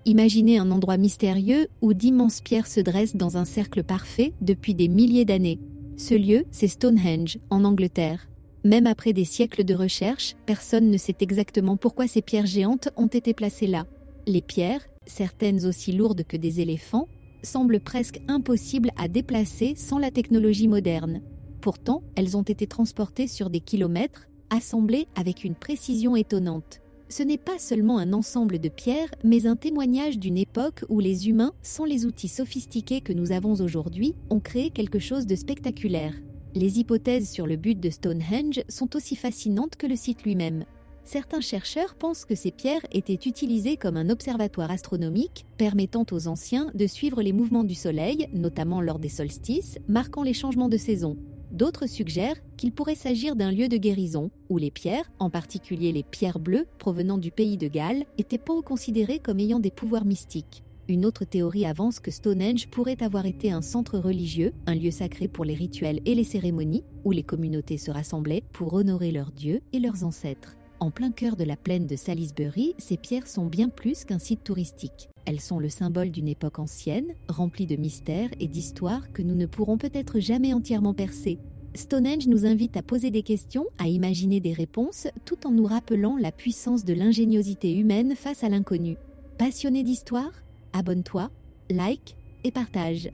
Imaginez un endroit mystérieux où d'immenses pierres se dressent dans un cercle parfait depuis des milliers d'années. Ce lieu, c'est Stonehenge, en Angleterre. Même après des siècles de recherche, personne ne sait exactement pourquoi ces pierres géantes ont été placées là. Les pierres, certaines aussi lourdes que des éléphants, semblent presque impossibles à déplacer sans la technologie moderne. Pourtant, elles ont été transportées sur des kilomètres, assemblées avec une précision étonnante. Ce n'est pas seulement un ensemble de pierres, mais un témoignage d'une époque où les humains, sans les outils sophistiqués que nous avons aujourd'hui, ont créé quelque chose de spectaculaire. Les hypothèses sur le but de Stonehenge sont aussi fascinantes que le site lui-même. Certains chercheurs pensent que ces pierres étaient utilisées comme un observatoire astronomique, permettant aux anciens de suivre les mouvements du Soleil, notamment lors des solstices, marquant les changements de saison. D'autres suggèrent qu'il pourrait s'agir d'un lieu de guérison, où les pierres, en particulier les pierres bleues provenant du pays de Galles, étaient peu considérées comme ayant des pouvoirs mystiques. Une autre théorie avance que Stonehenge pourrait avoir été un centre religieux, un lieu sacré pour les rituels et les cérémonies, où les communautés se rassemblaient pour honorer leurs dieux et leurs ancêtres. En plein cœur de la plaine de Salisbury, ces pierres sont bien plus qu'un site touristique. Elles sont le symbole d'une époque ancienne, remplie de mystères et d'histoires que nous ne pourrons peut-être jamais entièrement percer. Stonehenge nous invite à poser des questions, à imaginer des réponses, tout en nous rappelant la puissance de l'ingéniosité humaine face à l'inconnu. Passionné d'histoire ? Abonne-toi, like et partage.